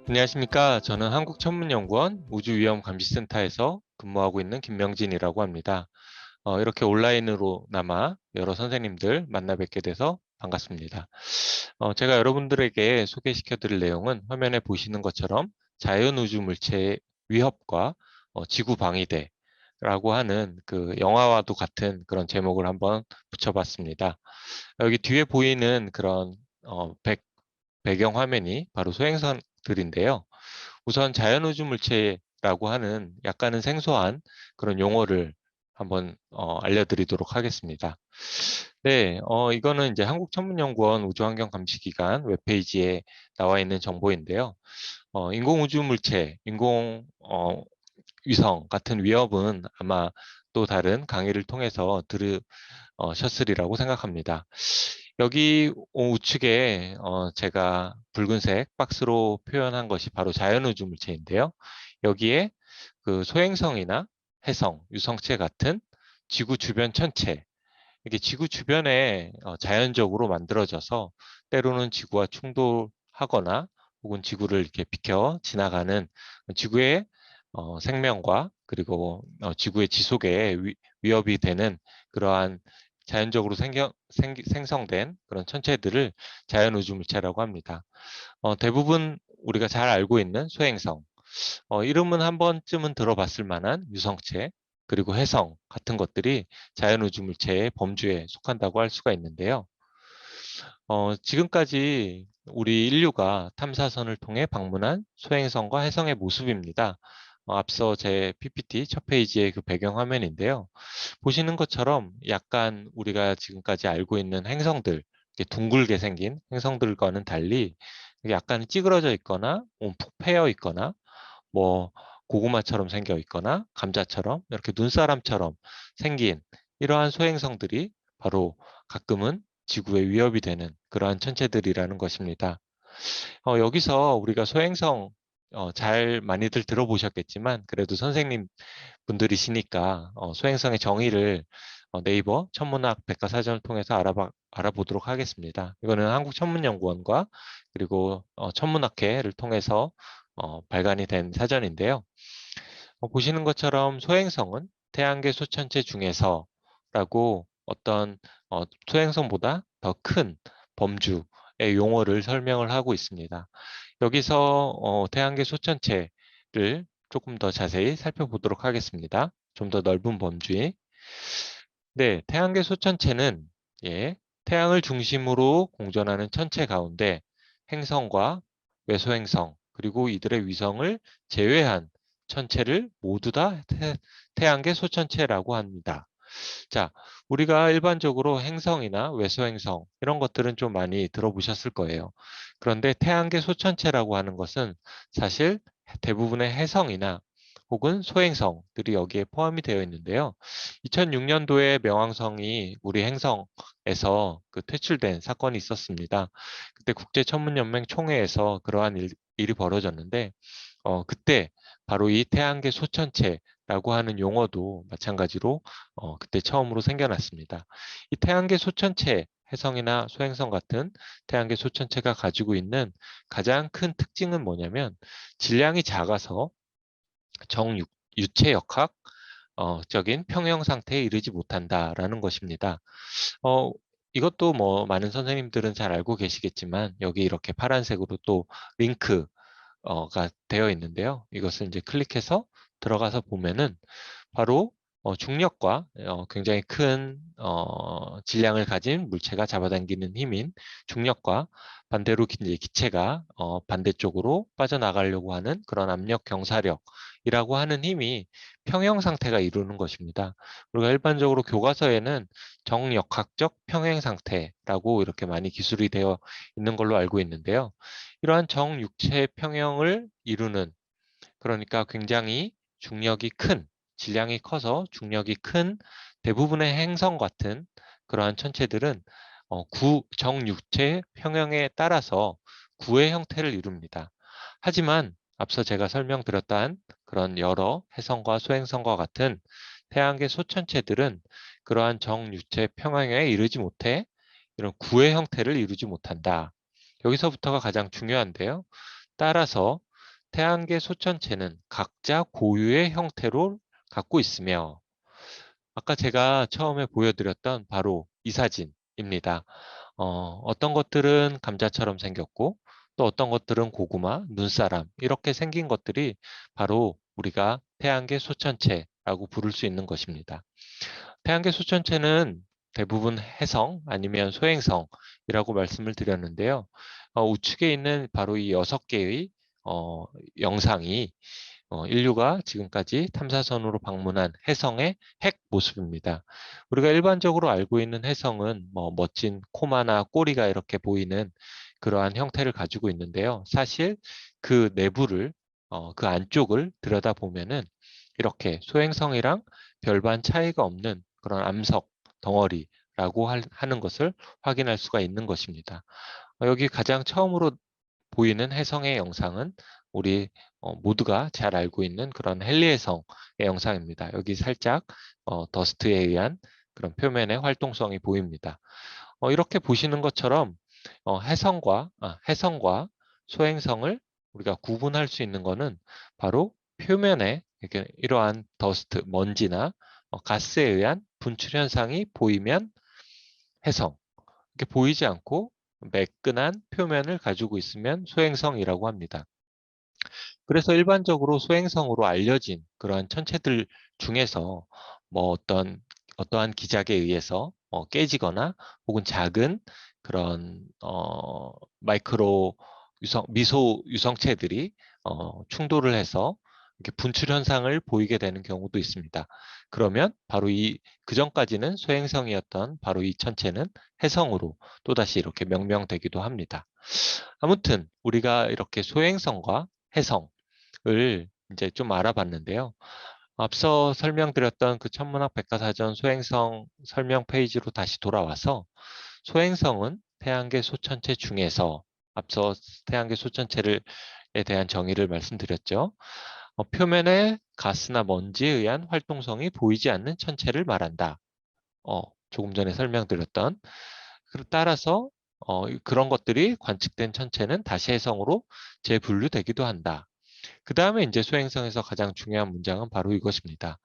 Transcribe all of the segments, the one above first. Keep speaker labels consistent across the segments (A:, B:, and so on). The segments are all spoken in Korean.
A: 안녕하십니까. 저는 한국천문연구원 우주위험감시센터에서 근무하고 있는 김명진이라고 합니다. 이렇게 온라인으로나마 여러 선생님들 만나 뵙게 돼서 반갑습니다. 제가 여러분들에게 소개시켜 드릴 내용은 화면에 보시는 것처럼 자연우주 물체의 위협과 지구 방위대라고 하는 그 영화와도 같은 그런 제목을 한번 붙여봤습니다. 여기 뒤에 보이는 그런 배경 화면이 바로 소행성들인데요. 우선 자연우주 물체라고 하는 약간은 생소한 그런 용어를 한번 알려드리도록 하겠습니다. 네, 이거는 이제 한국천문연구원 우주환경감시기관 웹페이지에 나와 있는 정보인데요. 인공우주 물체, 위성 같은 위협은 아마 또 다른 강의를 통해서 들으셨으리라고 생각합니다. 여기 우측에 제가 붉은색 박스로 표현한 것이 바로 자연우주 물체인데요. 여기에 그 소행성이나 해성, 유성체 같은 지구 주변 천체, 이게 지구 주변에 자연적으로 만들어져서 때로는 지구와 충돌하거나 혹은 지구를 이렇게 비켜 지나가는 지구의 생명과 그리고 지구의 지속에 위협이 되는 그러한 자연적으로 생성된 그런 천체들을 자연우주물체라고 합니다. 대부분 우리가 잘 알고 있는 소행성, 이름은 한 번쯤은 들어봤을 만한 유성체, 그리고 해성 같은 것들이 자연우주물체의 범주에 속한다고 할 수가 있는데요. 지금까지 우리 인류가 탐사선을 통해 방문한 소행성과 해성의 모습입니다. 앞서 제 PPT 첫 페이지의 그 배경 화면인데요. 보시는 것처럼 약간 우리가 지금까지 알고 있는 행성들, 이렇게 둥글게 생긴 행성들과는 달리 약간 찌그러져 있거나 푹 패여 있거나 뭐 고구마처럼 생겨 있거나 감자처럼 이렇게 눈사람처럼 생긴 이러한 소행성들이 바로 가끔은 지구에 위협이 되는 그러한 천체들이라는 것입니다. 여기서 우리가 소행성 잘 많이들 들어보셨겠지만 그래도 선생님 분들이시니까 소행성의 정의를 네이버 천문학 백과사전을 통해서 알아보도록 하겠습니다. 이거는 한국천문연구원과 그리고 천문학회를 통해서 발간이 된 사전인데요. 보시는 것처럼 소행성은 태양계 소천체 중에서라고 어떤 소행성보다 더 큰 범주의 용어를 설명을 하고 있습니다. 여기서 태양계 소천체를 조금 더 자세히 살펴보도록 하겠습니다. 좀 더 넓은 범주의. 네, 태양계 소천체는 예, 태양을 중심으로 공전하는 천체 가운데 행성과 외소행성 그리고 이들의 위성을 제외한 천체를 모두 다 태양계 소천체라고 합니다. 자, 우리가 일반적으로 행성이나 외소행성 이런 것들은 좀 많이 들어보셨을 거예요. 그런데 태양계 소천체라고 하는 것은 사실 대부분의 해성이나 혹은 소행성들이 여기에 포함이 되어 있는데요. 2006년도에 명왕성이 우리 행성에서 그 퇴출된 사건이 있었습니다. 그때 국제천문연맹 총회에서 그러한 일이 벌어졌는데 그때 바로 이 태양계 소천체라고 하는 용어도 마찬가지로 그때 처음으로 생겨났습니다. 이 태양계 소천체, 해성이나 소행성 같은 태양계 소천체가 가지고 있는 가장 큰 특징은 뭐냐면 질량이 작아서 정유체 역학 적인 평형 상태에 이르지 못한다라는 것입니다. 어, 이것도 뭐 많은 선생님들은 잘 알고 계시겠지만 여기 이렇게 파란색으로 또 링크가 되어 있는데요. 이것을 이제 클릭해서 들어가서 보면은 바로 중력과 굉장히 큰 질량을 가진 물체가 잡아당기는 힘인 중력과 반대로 이제 기체가 반대쪽으로 빠져나가려고 하는 그런 압력 경사력이라고 하는 힘이 평형 상태가 이루는 것입니다. 우리가 일반적으로 교과서에는 정역학적 평행 상태라고 이렇게 많이 기술이 되어 있는 걸로 알고 있는데요. 이러한 정육체 평형을 이루는 그러니까 굉장히 중력이 큰, 질량이 커서 중력이 큰 대부분의 행성 같은 그러한 천체들은 정육체 평형에 따라서 구의 형태를 이룹니다. 하지만 앞서 제가 설명드렸던 그런 여러 해성과 소행성과 같은 태양계 소천체들은 그러한 정육체 평형에 이르지 못해 이런 구의 형태를 이루지 못한다. 여기서부터가 가장 중요한데요. 따라서 태양계 소천체는 각자 고유의 형태로 갖고 있으며 아까 제가 처음에 보여드렸던 바로 이 사진입니다. 어떤 것들은 감자처럼 생겼고 또 어떤 것들은 고구마, 눈사람 이렇게 생긴 것들이 바로 우리가 태양계 소천체라고 부를 수 있는 것입니다. 태양계 소천체는 대부분 해성 아니면 소행성이라고 말씀을 드렸는데요. 우측에 있는 바로 이 6개의 영상이 인류가 지금까지 탐사선으로 방문한 해성의 핵 모습입니다. 우리가 일반적으로 알고 있는 해성은 뭐 멋진 코마나 꼬리가 이렇게 보이는 그러한 형태를 가지고 있는데요. 사실 그 내부를, 그 안쪽을 들여다보면은 이렇게 소행성이랑 별반 차이가 없는 그런 암석 덩어리라고 하는 것을 확인할 수가 있는 것입니다. 여기 가장 처음으로 보이는 해성의 영상은 우리 모두가 잘 알고 있는 그런 헨리해성의 영상입니다. 여기 살짝 더스트에 의한 그런 표면의 활동성이 보입니다. 이렇게 보시는 것처럼 해성과 소행성을 우리가 구분할 수 있는 것은 바로 표면에 이렇게 이러한 더스트, 먼지나 가스에 의한 분출 현상이 보이면 해성, 이렇게 보이지 않고 매끈한 표면을 가지고 있으면 소행성이라고 합니다. 그래서 일반적으로 소행성으로 알려진 그러한 천체들 중에서 뭐 어떠한 기작에 의해서 깨지거나 혹은 작은 그런 마이크로 미소 유성체들이 충돌을 해서 이렇게 분출 현상을 보이게 되는 경우도 있습니다. 그러면 바로 그 전까지는 소행성이었던 바로 이 천체는 해성으로 또다시 이렇게 명명되기도 합니다. 아무튼 우리가 이렇게 소행성과 해성을 이제 좀 알아봤는데요. 앞서 설명드렸던 그 천문학 백과사전 소행성 설명 페이지로 다시 돌아와서 소행성은 태양계 소천체 중에서 앞서 태양계 소천체에 대한 정의를 말씀드렸죠. 표면에 가스나 먼지에 의한 활동성이 보이지 않는 천체를 말한다. 조금 전에 설명드렸던. 따라서 그런 것들이 관측된 천체는 다시 해성으로 재분류되기도 한다. 그 다음에 이제 소행성에서 가장 중요한 문장은 바로 이것입니다.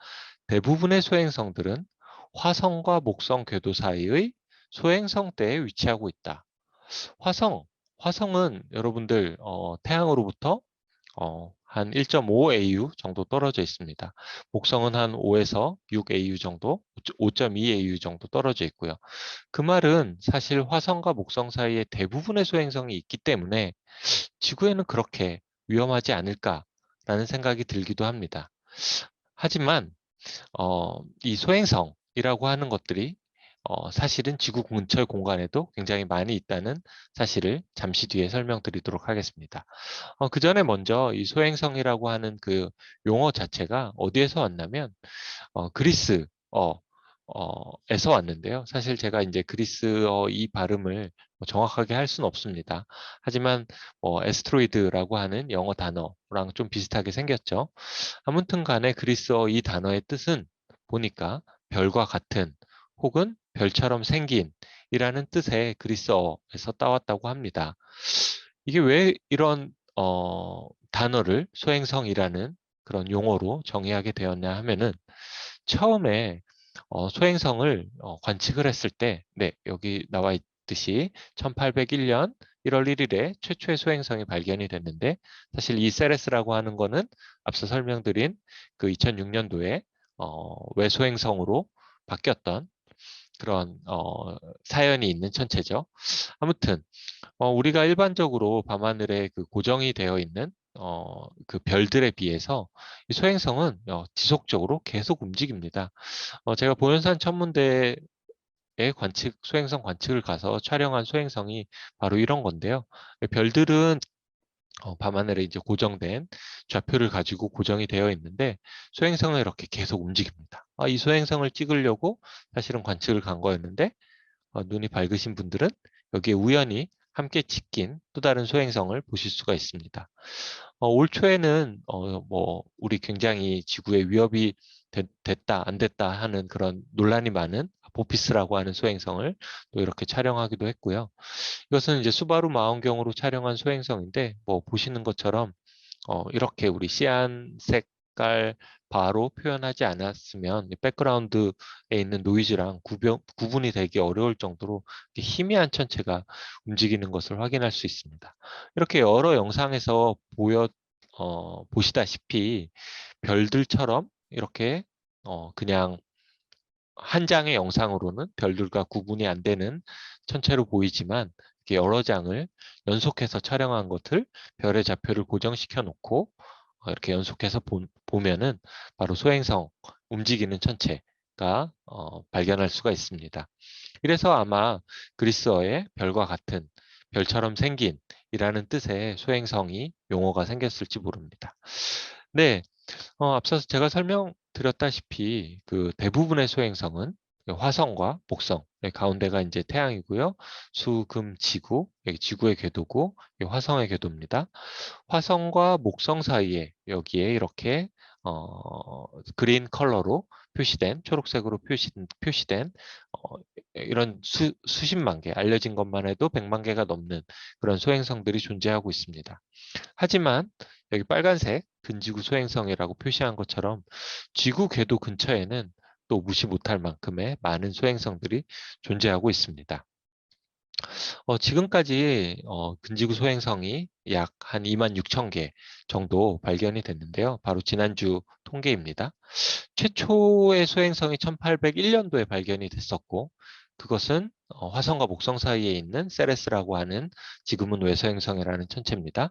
A: 대부분의 소행성들은 화성과 목성 궤도 사이의 소행성대에 위치하고 있다. 화성, 화성은 여러분들 태양으로부터 한 1.5 AU 정도 떨어져 있습니다. 목성은 한 5에서 6 AU 정도, 5.2 AU 정도 떨어져 있고요. 그 말은 사실 화성과 목성 사이에 대부분의 소행성이 있기 때문에 지구에는 그렇게 위험하지 않을까라는 생각이 들기도 합니다. 하지만 이 소행성이라고 하는 것들이 사실은 지구 근처 공간에도 굉장히 많이 있다는 사실을 잠시 뒤에 설명드리도록 하겠습니다. 그 전에 먼저 이 소행성이라고 하는 그 용어 자체가 어디에서 왔냐면 그리스 에서 왔는데요. 사실 제가 이제 그리스어 이 발음을 정확하게 할 수는 없습니다. 하지만 에스트로이드라고 하는 영어 단어랑 좀 비슷하게 생겼죠. 아무튼 간에 그리스어 이 단어의 뜻은 보니까 별과 같은 혹은 별처럼 생긴 이라는 뜻의 그리스어에서 따왔다고 합니다. 이게 왜 이런 단어를 소행성이라는 그런 용어로 정의하게 되었냐 하면은 처음에 소행성을 관측을 했을 때, 네, 여기 나와 있듯이 1801년 1월 1일에 최초의 소행성이 발견이 됐는데 사실 이 세레스라고 하는 거는 앞서 설명드린 그 2006년도에 외소행성으로 바뀌었던 그런 사연이 있는 천체죠. 아무튼 우리가 일반적으로 밤하늘에 그 고정이 되어 있는 그 별들에 비해서 이 소행성은 지속적으로 계속 움직입니다. 제가 보현산 천문대에 소행성 관측을 가서 촬영한 소행성이 바로 이런 건데요. 별들은 밤하늘에 이제 고정된 좌표를 가지고 고정이 되어 있는데 소행성은 이렇게 계속 움직입니다. 이 소행성을 찍으려고 사실은 관측을 간 거였는데 눈이 밝으신 분들은 여기에 우연히 함께 찍힌 또 다른 소행성을 보실 수가 있습니다. 올 초에는 뭐 우리 굉장히 지구에 위협이 됐다 안 됐다 하는 그런 논란이 많은 아포피스라고 하는 소행성을 또 이렇게 촬영하기도 했고요. 이것은 이제 수바루 망원경으로 촬영한 소행성인데 뭐 보시는 것처럼 이렇게 우리 시안 색깔 바로 표현하지 않았으면 이 백그라운드에 있는 노이즈랑 구분이 되기 어려울 정도로 이렇게 희미한 천체가 움직이는 것을 확인할 수 있습니다. 이렇게 여러 영상에서 보시다시피 별들처럼 이렇게 그냥 한 장의 영상으로는 별들과 구분이 안 되는 천체로 보이지만 이렇게 여러 장을 연속해서 촬영한 것을 별의 좌표를 고정시켜 놓고 이렇게 연속해서 보면은 바로 소행성 움직이는 천체가 발견할 수가 있습니다. 이래서 아마 그리스어의 별과 같은 별처럼 생긴 이라는 뜻의 소행성이 용어가 생겼을지 모릅니다. 네, 앞서서 제가 설명드렸다시피 그 대부분의 소행성은 화성과 목성, 가운데가 이제 태양이고요. 수, 금, 지구, 여기 지구의 궤도고 화성의 궤도입니다. 화성과 목성 사이에 여기에 이렇게 그린 컬러로 표시된 초록색으로 표시된 이런 수십만 개 알려진 것만 해도 100만 개가 넘는 그런 소행성들이 존재하고 있습니다. 하지만 여기 빨간색 근지구 소행성이라고 표시한 것처럼 지구 궤도 근처에는 또 무시 못할 만큼의 많은 소행성들이 존재하고 있습니다. 지금까지 근지구 소행성이 약 한 2만 6천 개 정도 발견이 됐는데요. 바로 지난주 통계입니다. 최초의 소행성이 1801년도에 발견이 됐었고 그것은 화성과 목성 사이에 있는 세레스라고 하는 지금은 외소행성이라는 천체입니다.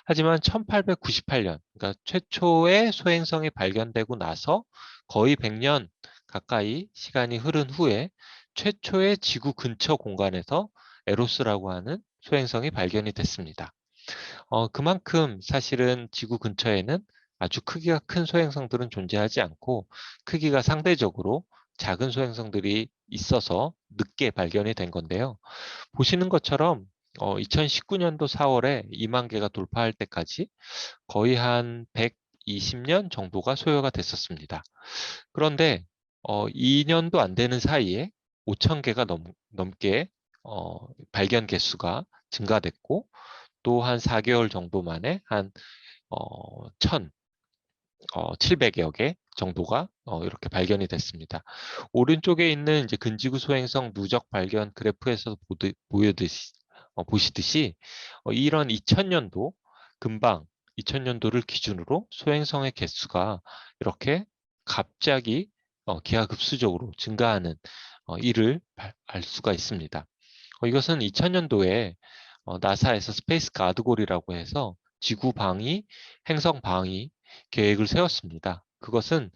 A: 하지만 1898년, 그러니까 최초의 소행성이 발견되고 나서 거의 100년 가까이 시간이 흐른 후에 최초의 지구 근처 공간에서 에로스라고 하는 소행성이 발견이 됐습니다. 그만큼 사실은 지구 근처에는 아주 크기가 큰 소행성들은 존재하지 않고 크기가 상대적으로 작은 소행성들이 있어서 늦게 발견이 된 건데요. 보시는 것처럼 2019년도 4월에 2만 개가 돌파할 때까지 거의 한 120년 정도가 소요가 됐었습니다. 그런데 2년도 안 되는 사이에 5천 개가 넘게 발견 개수가 증가됐고 또 한 4개월 정도 만에 한 1,700여 개 정도가 이렇게 발견이 됐습니다. 오른쪽에 있는 이제 근지구 소행성 누적 발견 그래프에서 보시듯이 이런 2000년도 금방 2000년도를 기준으로 소행성의 개수가 이렇게 갑자기 기하급수적으로 증가하는 일을 알 수가 있습니다. 이것은 2000년도에 나사에서 스페이스 가드골이라고 해서 지구 방위, 행성 방위 계획을 세웠습니다. 그것은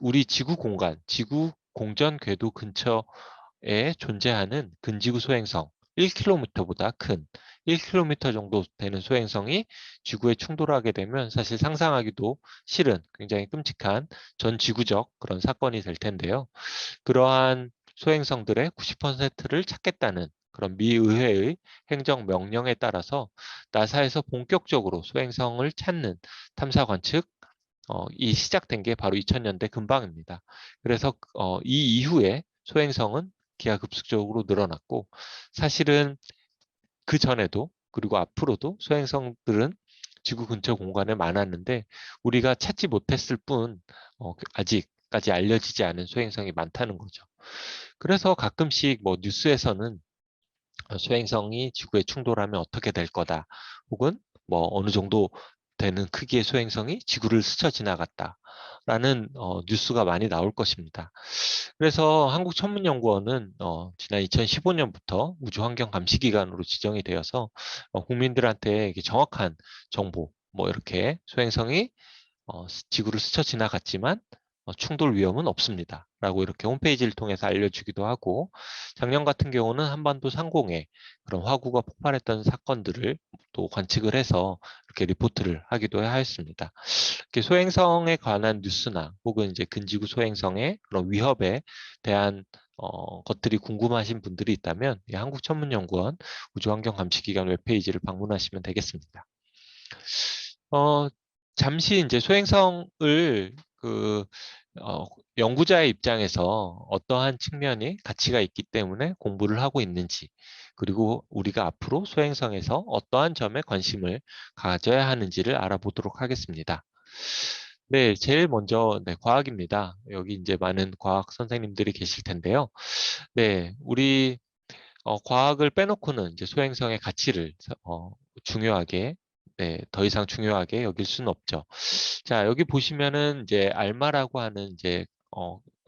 A: 우리 지구 공간, 지구 공전 궤도 근처에 존재하는 근지구 소행성 1km보다 큰 1km 정도 되는 소행성이 지구에 충돌하게 되면 사실 상상하기도 싫은 굉장히 끔찍한 전 지구적 그런 사건이 될 텐데요. 그러한 소행성들의 90%를 찾겠다는 그런 미 의회의 행정 명령에 따라서 나사에서 본격적으로 소행성을 찾는 탐사 관측 이 시작된 게 바로 2000년대 근방입니다. 그래서 이 이후에 소행성은 기하급수적으로 늘어났고 사실은 그 전에도 그리고 앞으로도 소행성들은 지구 근처 공간에 많았는데 우리가 찾지 못했을 뿐 아직까지 알려지지 않은 소행성이 많다는 거죠. 그래서 가끔씩 뭐 뉴스에서는 소행성이 지구에 충돌하면 어떻게 될 거다. 혹은 뭐 어느 정도 되는 크기의 소행성이 지구를 스쳐 지나갔다. 라는 뉴스가 많이 나올 것입니다. 그래서 한국천문연구원은 지난 2015년부터 우주환경감시기관으로 지정이 되어서 국민들한테 정확한 정보, 뭐 이렇게 소행성이 지구를 스쳐 지나갔지만 충돌 위험은 없습니다. 라고 이렇게 홈페이지를 통해서 알려주기도 하고 작년 같은 경우는 한반도 상공에 그런 화구가 폭발했던 사건들을 또 관측을 해서 이렇게 리포트를 하기도 하였습니다. 이렇게 소행성에 관한 뉴스나 혹은 이제 근지구 소행성의 그런 위협에 대한 것들이 궁금하신 분들이 있다면 한국천문연구원 우주환경감시기관 웹페이지를 방문하시면 되겠습니다. 잠시 이제 소행성을 그 연구자의 입장에서 어떠한 측면이 가치가 있기 때문에 공부를 하고 있는지, 그리고 우리가 앞으로 소행성에서 어떠한 점에 관심을 가져야 하는지를 알아보도록 하겠습니다. 네, 제일 먼저 네, 과학입니다. 여기 이제 많은 과학 선생님들이 계실 텐데요. 네, 우리 과학을 빼놓고는 이제 소행성의 가치를 중요하게, 네, 더 이상 중요하게 여길 수는 없죠. 자, 여기 보시면은 이제 알마라고 하는 이제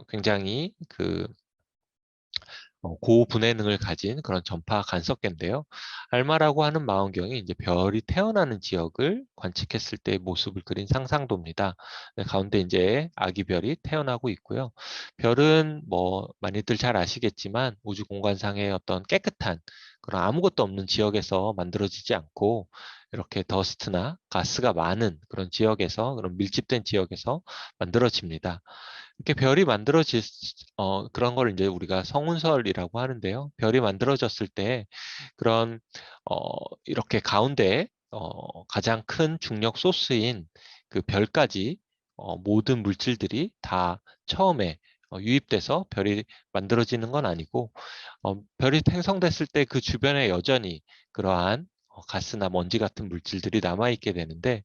A: 굉장히 그 고분해능을 가진 그런 전파 간섭계인데요. 알마라고 하는 망원경이 이제 별이 태어나는 지역을 관측했을 때의 모습을 그린 상상도입니다. 네, 가운데 이제 아기 별이 태어나고 있고요. 별은 뭐 많이들 잘 아시겠지만 우주 공간상의 어떤 깨끗한 그런 아무것도 없는 지역에서 만들어지지 않고 이렇게 더스트나 가스가 많은 그런 지역에서, 그런 밀집된 지역에서 만들어집니다. 이렇게 별이 만들어질 그런 걸 이제 우리가 성운설이라고 하는데요. 별이 만들어졌을 때 그런 어 이렇게 가운데 가장 큰 중력 소스인 그 별까지 모든 물질들이 다 처음에 유입돼서 별이 만들어지는 건 아니고, 별이 생성됐을 때 그 주변에 여전히 그러한 가스나 먼지 같은 물질들이 남아있게 되는데,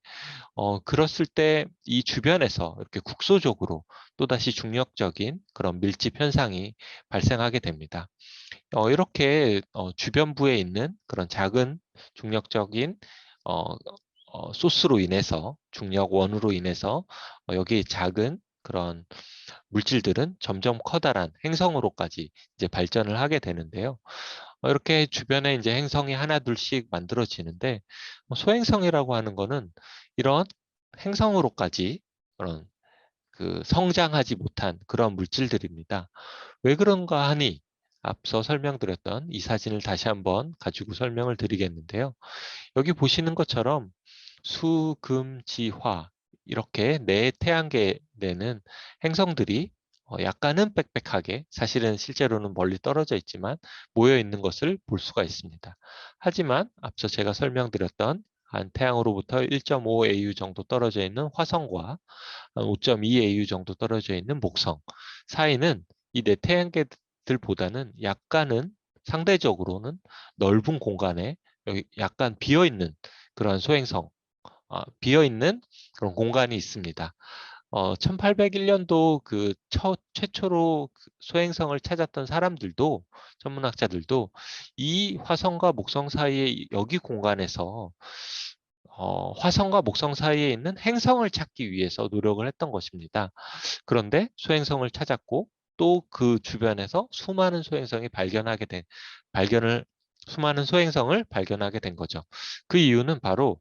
A: 그랬을 때 이 주변에서 이렇게 국소적으로 또다시 중력적인 그런 밀집 현상이 발생하게 됩니다. 이렇게 주변부에 있는 그런 작은 중력적인 어, 소스로 인해서, 중력원으로 인해서 여기 작은 그런 물질들은 점점 커다란 행성으로까지 이제 발전을 하게 되는데요. 이렇게 주변에 이제 행성이 하나 둘씩 만들어지는데, 소행성이라고 하는 거는 이런 행성으로까지 그런 그 성장하지 못한 그런 물질들입니다. 왜 그런가 하니 앞서 설명드렸던 이 사진을 다시 한번 가지고 설명을 드리겠는데요. 여기 보시는 것처럼 수, 금, 지, 화 이렇게 네 태양계 내는 행성들이 약간은 빽빽하게, 사실은 실제로는 멀리 떨어져 있지만 모여 있는 것을 볼 수가 있습니다. 하지만 앞서 제가 설명드렸던 한 태양으로부터 1.5 AU 정도 떨어져 있는 화성과 한 5.2 AU 정도 떨어져 있는 목성 사이는 이 네 태양계들보다는 약간은, 상대적으로는 넓은 공간에 여기 약간 비어있는 그런 소행성, 비어있는 그런 공간이 있습니다. 1801년도 그 최초로 그 소행성을 찾았던 사람들도, 천문학자들도 이 화성과 목성 사이의 여기 공간에서 화성과 목성 사이에 있는 행성을 찾기 위해서 노력을 했던 것입니다. 그런데 소행성을 찾았고 또 그 주변에서 발견을 수많은 소행성을 발견하게 된 거죠. 그 이유는 바로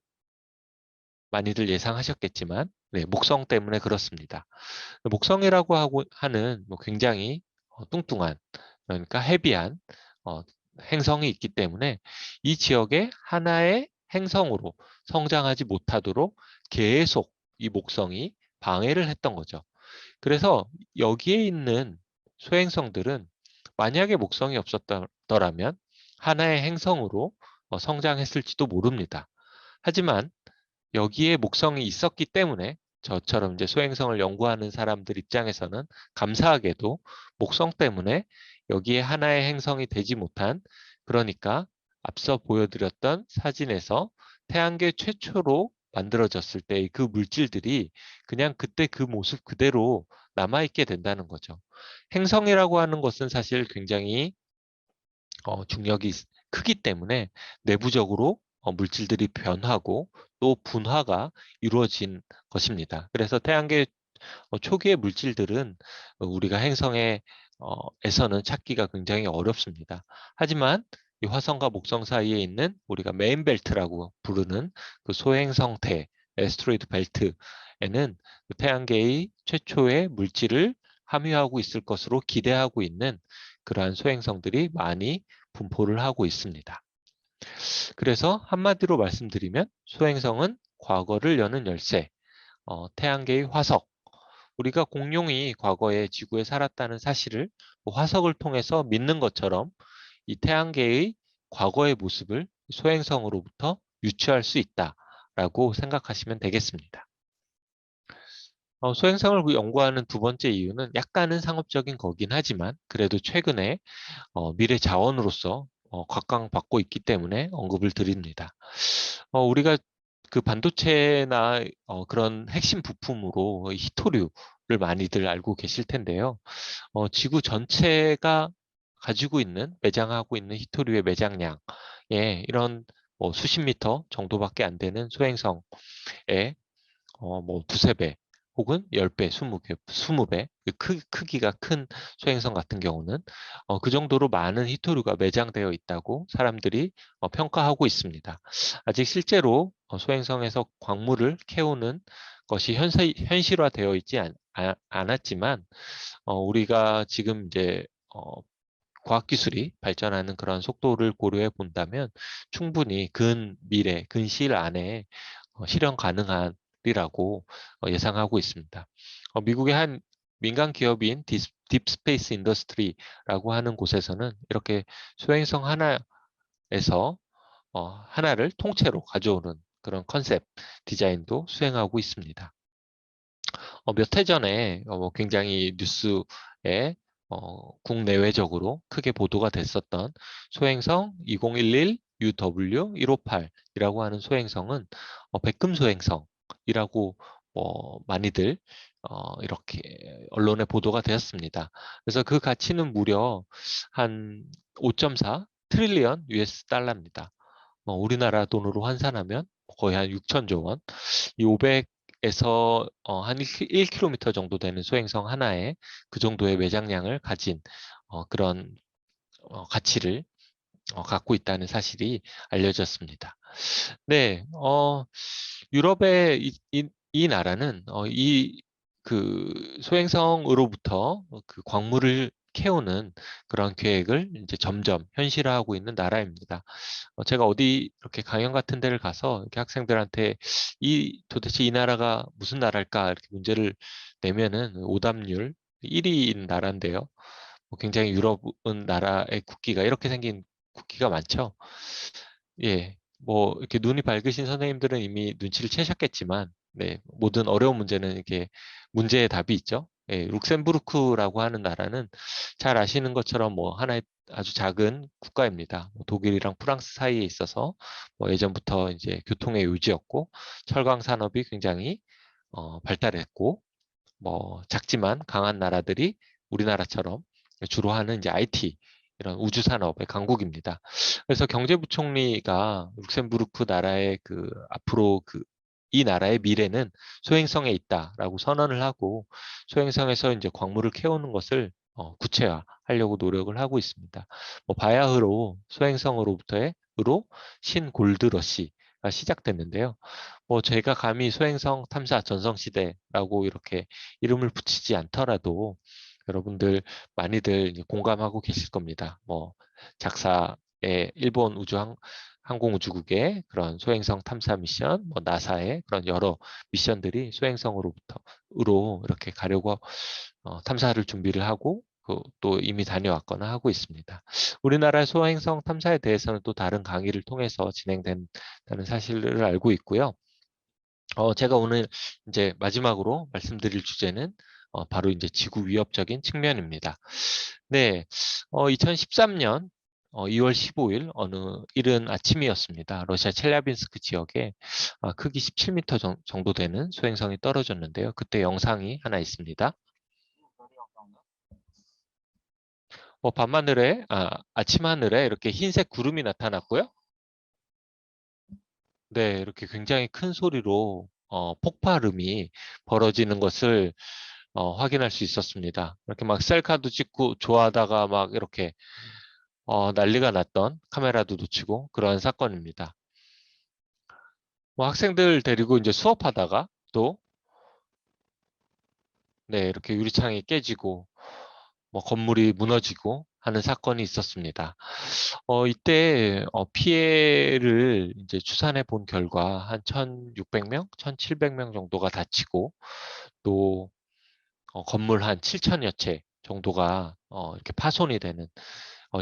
A: 많이들 예상하셨겠지만, 네, 목성 때문에 그렇습니다. 목성이라고 하는 뭐 굉장히 뚱뚱한, 그러니까 헤비한 어, 행성이 있기 때문에 이 지역에 하나의 행성으로 성장하지 못하도록 계속 이 목성이 방해를 했던 거죠. 그래서 여기에 있는 소행성들은 만약에 목성이 없었더라면 하나의 행성으로 성장했을지도 모릅니다. 하지만 여기에 목성이 있었기 때문에 저처럼 이제 소행성을 연구하는 사람들 입장에서는 감사하게도 목성 때문에 여기에 하나의 행성이 되지 못한, 그러니까 앞서 보여드렸던 사진에서 태양계 최초로 만들어졌을 때의 그 물질들이 그냥 그때 그 모습 그대로 남아있게 된다는 거죠. 행성이라고 하는 것은 사실 굉장히 중력이 크기 때문에 내부적으로 물질들이 변하고 또 분화가 이루어진 것입니다. 그래서 태양계 초기의 물질들은 우리가 에서는 찾기가 굉장히 어렵습니다. 하지만 이 화성과 목성 사이에 있는 우리가 메인 벨트라고 부르는 그 소행성태, 에스트로이드 벨트에는 그 태양계의 최초의 물질을 함유하고 있을 것으로 기대하고 있는 그러한 소행성들이 많이 분포를 하고 있습니다. 그래서 한마디로 말씀드리면 소행성은 과거를 여는 열쇠, 태양계의 화석, 우리가 공룡이 과거에 지구에 살았다는 사실을 화석을 통해서 믿는 것처럼 이 태양계의 과거의 모습을 소행성으로부터 유추할 수 있다라고 생각하시면 되겠습니다. 소행성을 연구하는 두 번째 이유는 약간은 상업적인 거긴 하지만 그래도 최근에 미래 자원으로서 각광받고 있기 때문에 언급을 드립니다. 우리가 그 반도체나 그런 핵심 부품으로 히토류를 많이들 알고 계실 텐데요. 지구 전체가 가지고 있는 매장하고 있는 히토류의 매장량에 이런 뭐 수십 미터 정도밖에 안 되는 소행성에 뭐 두세 배 혹은 10배, 20배, 20배 크기가 큰 소행성 같은 경우는 그 정도로 많은 히토류가 매장되어 있다고 사람들이 평가하고 있습니다. 아직 실제로 소행성에서 광물을 캐오는 것이 현실화되어 있지 않았지만 우리가 지금 이제 과학기술이 발전하는 그런 속도를 고려해 본다면 충분히 근미래, 근시일 안에 실현 가능하리라고 예상하고 있습니다. 미국의 한 민간 기업인 딥스페이스 인더스트리라고 하는 곳에서는 이렇게 소행성 하나에서 하나를 통째로 가져오는 그런 컨셉 디자인도 수행하고 있습니다. 몇 해 전에 뭐 굉장히 뉴스에 국내외적으로 크게 보도가 됐었던 소행성 2011 UW158이라고 하는 소행성은 백금 소행성이라고 많이들 이렇게 언론에 보도가 되었습니다. 그래서 그 가치는 무려 한 5.4 트릴리언 US 달러입니다. 우리나라 돈으로 환산하면 거의 한 6천조 원. 이 500에서 한 1km 정도 되는 소행성 하나에 그 정도의 매장량을 가진 그런 가치를 갖고 있다는 사실이 알려졌습니다. 네, 유럽의 이 나라는 그 소행성으로부터 그 광물을 캐오는 그런 계획을 이제 점점 현실화하고 있는 나라입니다. 제가 어디 이렇게 강연 같은 데를 가서 이렇게 학생들한테 도대체 이 나라가 무슨 나라일까 이렇게 문제를 내면은 오답률 1위인 나라인데요. 굉장히 유럽은 나라의 국기가 이렇게 생긴 국기가 많죠. 예, 뭐 이렇게 눈이 밝으신 선생님들은 이미 눈치를 채셨겠지만, 네, 모든 어려운 문제는 이렇게 문제의 답이 있죠. 예, 룩셈부르크라고 하는 나라는 잘 아시는 것처럼 뭐 하나의 아주 작은 국가입니다. 뭐 독일이랑 프랑스 사이에 있어서 뭐 예전부터 이제 교통의 요지였고 철강 산업이 굉장히 발달했고 뭐 작지만 강한 나라들이 우리나라처럼 주로 하는 이제 IT 이런 우주 산업의 강국입니다. 그래서 경제부총리가 룩셈부르크 나라의 그 앞으로 이 나라의 미래는 소행성에 있다라고 선언을 하고 소행성에서 이제 광물을 캐오는 것을 구체화하려고 노력을 하고 있습니다. 뭐 바야흐로 소행성으로부터의 으로 신골드러시가 시작됐는데요. 뭐 제가 감히 소행성 탐사 전성시대라고 이렇게 이름을 붙이지 않더라도 여러분들 많이들 이제 공감하고 계실 겁니다. 뭐 작사의 일본 항공우주국의 그런 소행성 탐사 미션, 뭐 나사의 그런 여러 미션들이 소행성으로부터로 이렇게 가려고 탐사를 준비를 하고 또 이미 다녀왔거나 하고 있습니다. 우리나라의 소행성 탐사에 대해서는 또 다른 강의를 통해서 진행된다는 사실을 알고 있고요. 제가 오늘 이제 마지막으로 말씀드릴 주제는 바로 이제 지구 위협적인 측면입니다. 네, 2013년 2월 15일 어느 이른 아침이었습니다. 러시아 첼라빈스크 지역에 크기 17m 정도 되는 소행성이 떨어졌는데요. 그때 영상이 하나 있습니다. 아침 하늘에 이렇게 흰색 구름이 나타났고요. 네, 이렇게 굉장히 큰 소리로 폭발음이 벌어지는 것을 확인할 수 있었습니다. 이렇게 막 셀카도 찍고 좋아하다가 막 이렇게 난리가 났던 카메라도 놓치고 그러한 사건입니다. 뭐 학생들 데리고 이제 수업하다가 또 네, 이렇게 유리창이 깨지고 뭐 건물이 무너지고 하는 사건이 있었습니다. 이때 피해를 이제 추산해 본 결과 한 1,600명, 1,700명 정도가 다치고 또 건물 한 7천여 채 정도가 이렇게 파손이 되는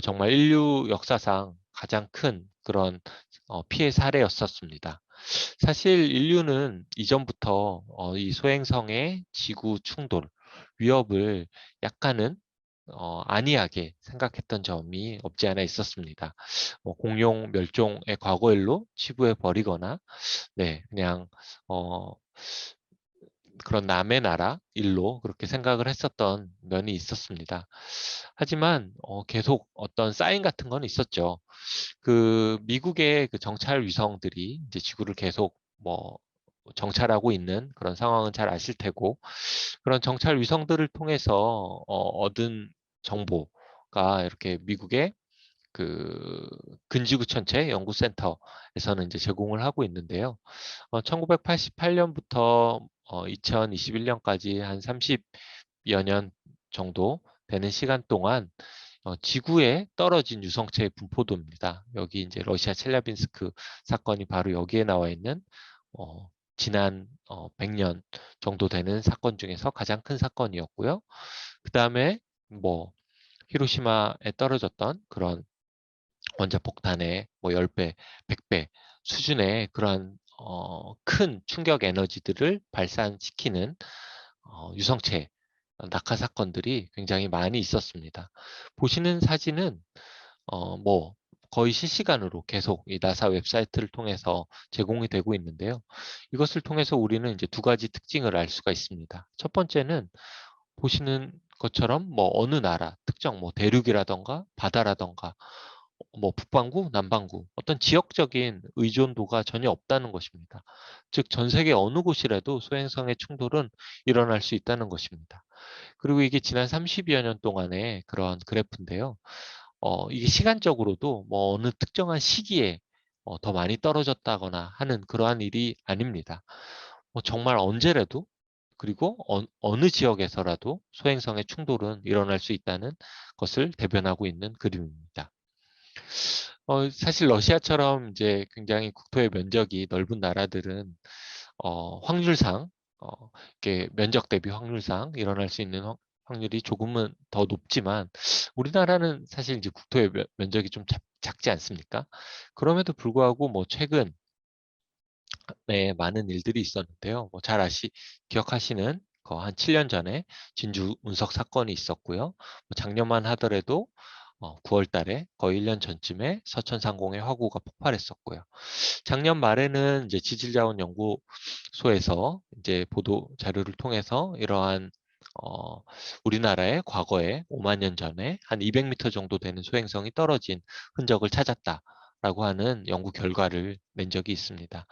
A: 정말 인류 역사상 가장 큰 그런 피해 사례였었습니다. 사실 인류는 이전부터 이 소행성의 지구 충돌 위협을 약간은 안이하게 생각했던 점이 없지 않아 있었습니다. 공용 멸종의 과거일로 치부해 버리거나, 네, 그냥 어, 그런 남의 나라 일로 그렇게 생각을 했었던 면이 있었습니다. 하지만 계속 어떤 사인 같은 건 있었죠. 그 미국의 그 정찰 위성들이 이제 지구를 계속 뭐 정찰하고 있는 그런 상황은 잘 아실 테고, 그런 정찰 위성들을 통해서 얻은 정보가 이렇게 미국의 그 근지구 천체 연구센터에서는 이제 제공을 하고 있는데요. 1988년부터 2021년까지 한 30여 년 정도 되는 시간 동안 지구에 떨어진 유성체의 분포도입니다. 여기 이제 러시아 첼라빈스크 사건이 바로 여기에 나와 있는 지난 100년 정도 되는 사건 중에서 가장 큰 사건이었고요. 그 다음에 뭐 히로시마에 떨어졌던 그런 원자폭탄의 뭐 10배, 100배 수준의 그러한 큰 충격 에너지들을 발산시키는 유성체 낙하 사건들이 굉장히 많이 있었습니다. 보시는 사진은 뭐 거의 실시간으로 계속 이 나사 웹사이트를 통해서 제공이 되고 있는데요. 이것을 통해서 우리는 이제 두 가지 특징을 알 수가 있습니다. 첫 번째는 보시는 것처럼 뭐 어느 나라 특정 뭐 대륙이라던가 바다라던가 뭐 북반구, 남반구 어떤 지역적인 의존도가 전혀 없다는 것입니다. 즉 전 세계 어느 곳이라도 소행성의 충돌은 일어날 수 있다는 것입니다. 그리고 이게 지난 30여 년 동안의 그런 그래프인데요. 이게 시간적으로도 뭐 어느 특정한 시기에 더 많이 떨어졌다거나 하는 그러한 일이 아닙니다. 뭐 정말 언제라도 그리고 어느 지역에서라도 소행성의 충돌은 일어날 수 있다는 것을 대변하고 있는 그림입니다. 사실 러시아처럼 이제 굉장히 국토의 면적이 넓은 나라들은 확률상 이렇게 면적 대비 확률상 일어날 수 있는 확률이 조금은 더 높지만 우리나라는 사실 이제 국토의 면적이 좀 작지 않습니까? 그럼에도 불구하고 뭐 최근 네, 많은 일들이 있었는데요. 뭐 잘 기억하시는 한 7년 전에 진주 운석 사건이 있었고요. 뭐 작년만 하더라도 9월 달에 거의 1년 전쯤에 서천상공의 화구가 폭발했었고요. 작년 말에는 이제 지질자원연구소에서 이제 보도 자료를 통해서 이러한 어, 우리나라의 과거에 5만 년 전에 한 200m 정도 되는 소행성이 떨어진 흔적을 찾았다라고 하는 연구 결과를 낸 적이 있습니다.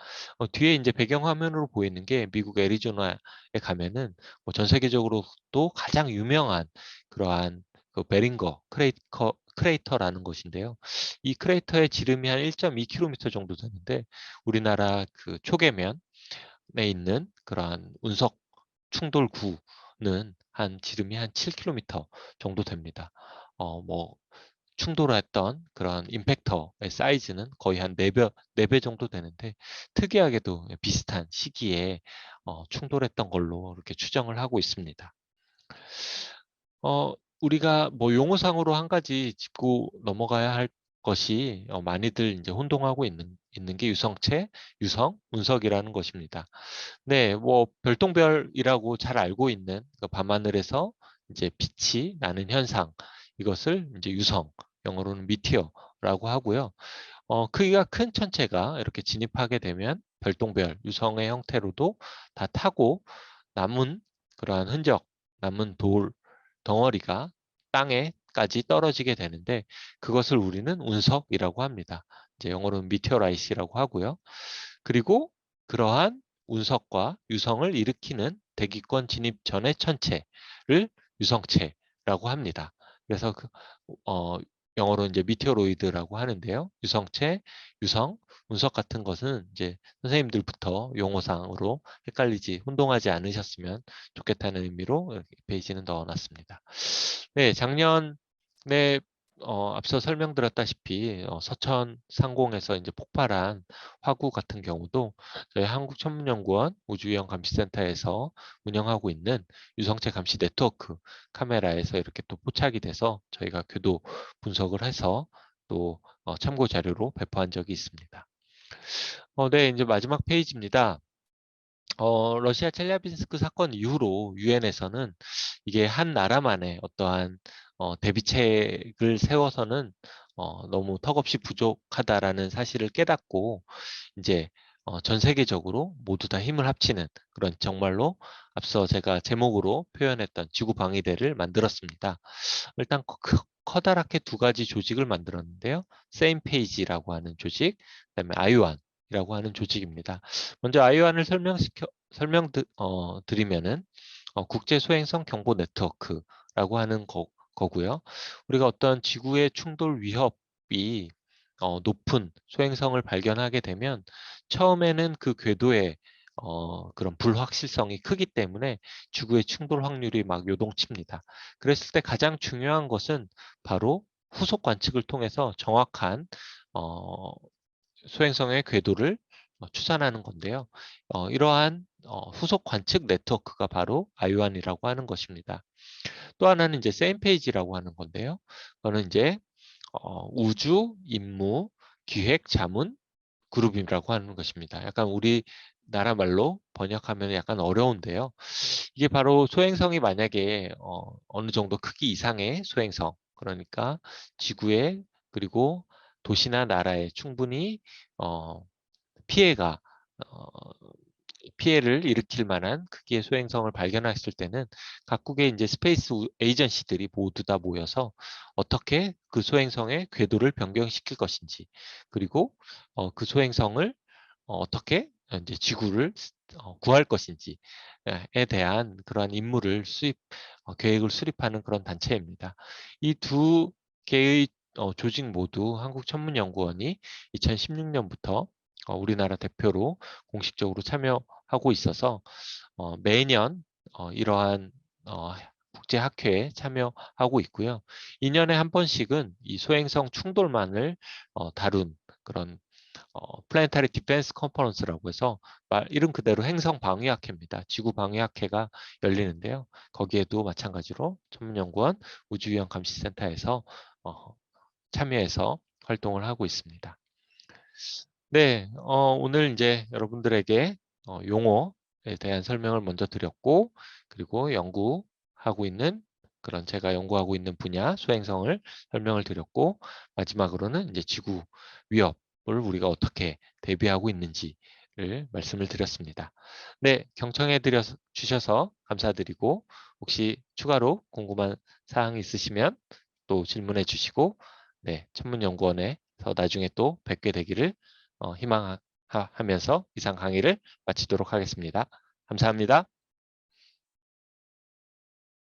A: 뒤에 이제 배경화면으로 보이는 게 미국 애리조나에 가면은 뭐전 세계적으로도 가장 유명한 그러한 그 베링거 크레이터라는 것인데요. 이 크레이터의 지름이 한 1.2km 정도 되는데 우리나라 그 초계면에 있는 그러한 운석 충돌구는 한 지름이 한 7km 정도 됩니다. 뭐 충돌했던 그런 임팩터의 사이즈는 거의 한 4배 정도 되는데 특이하게도 비슷한 시기에 충돌했던 걸로 이렇게 추정을 하고 있습니다. 우리가 뭐 용어상으로 한 가지 짚고 넘어가야 할 것이 많이들 이제 혼동하고 있는 게 유성체, 유성, 운석이라는 것입니다. 네, 뭐 별똥별이라고 잘 알고 있는 그 밤하늘에서 이제 빛이 나는 현상, 이것을 이제 유성, 영어로는 미티어라고 하고요. 크기가 큰 천체가 이렇게 진입하게 되면 별똥별, 유성의 형태로도 다 타고 남은 그러한 흔적, 남은 돌 덩어리가 땅에까지 떨어지게 되는데 그것을 우리는 운석이라고 합니다. 이제 영어로는 미테어라이트라고 하고요. 그리고 그러한 운석과 유성을 일으키는 대기권 진입 전의 천체를 유성체라고 합니다. 그래서 어, 영어로 이제 미테오로이드라고 하는데요. 유성체, 유성, 운석 같은 것은 이제 선생님들부터 용어상으로 헷갈리지, 혼동하지 않으셨으면 좋겠다는 의미로 이렇게 페이지는 넣어놨습니다. 네, 작년에 앞서 설명드렸다시피 서천 상공에서 이제 폭발한 화구 같은 경우도 저희 한국천문연구원 우주위험감시센터에서 운영하고 있는 유성체 감시 네트워크 카메라에서 이렇게 또 포착이 돼서 저희가 궤도 분석을 해서 또 참고 자료로 배포한 적이 있습니다. 네, 이제 마지막 페이지입니다. 러시아 첼리아빈스크 사건 이후로 유엔에서는 이게 한 나라만의 어떠한 대비책을 세워서는 너무 턱없이 부족하다라는 사실을 깨닫고 이제 전 세계적으로 모두 다 힘을 합치는 그런 정말로 앞서 제가 제목으로 표현했던 지구 방위대를 만들었습니다. 일단 커다랗게 두 가지 조직을 만들었는데요. 세임 페이지라고 하는 조직, 그다음에 아이완이라고 하는 조직입니다. 먼저 아이완을 설명드리면은 국제 소행성 경보 네트워크라고 하는 거고요. 우리가 어떤 지구의 충돌 위협이 높은 소행성을 발견하게 되면 처음에는 그 궤도의 그런 불확실성이 크기 때문에 지구의 충돌 확률이 막 요동칩니다. 그랬을 때 가장 중요한 것은 바로 후속 관측을 통해서 정확한 어, 소행성의 궤도를 추산하는 건데요. 이러한 후속 관측 네트워크가 바로 아이완이라고 하는 것입니다. 또 하나는 이제 세임페이지라고 하는 건데요. 그거는 이제 우주, 임무, 기획, 자문, 그룹이라고 하는 것입니다. 약간 우리나라 말로 번역하면 약간 어려운데요. 이게 바로 소행성이 만약에 어느 정도 크기 이상의 소행성, 그러니까 지구에 그리고 도시나 나라에 충분히 어, 피해가 어, 피해를 일으킬 만한 크기의 소행성을 발견했을 때는 각국의 이제 스페이스 에이전시들이 모두 다 모여서 어떻게 그 소행성의 궤도를 변경시킬 것인지, 그리고 그 소행성을 어떻게 이제 지구를 구할 것인지에 대한 그러한 임무를 계획을 수립하는 그런 단체입니다. 이 두 개의 조직 모두 한국천문연구원이 2016년부터 우리나라 대표로 공식적으로 참여하고 있어서 매년 이러한 국제학회에 참여하고 있고요. 2년에 한 번씩은 이 소행성 충돌만을 다룬 그런 플래네타리 디펜스 컨퍼런스라고 해서 이름 그대로 행성 방위학회입니다. 지구 방위학회가 열리는데요. 거기에도 마찬가지로 천문연구원 우주위험 감시센터에서 참여해서 활동을 하고 있습니다. 네, 오늘 이제 여러분들에게 용어에 대한 설명을 먼저 드렸고, 그리고 제가 연구하고 있는 분야, 수행성을 설명을 드렸고, 마지막으로는 이제 지구 위협을 우리가 어떻게 대비하고 있는지를 말씀을 드렸습니다. 네, 주셔서 감사드리고, 혹시 추가로 궁금한 사항이 있으시면 또 질문해 주시고, 네, 천문연구원에서 나중에 또 뵙게 되기를 희망하면서 이상 강의를 마치도록 하겠습니다. 감사합니다.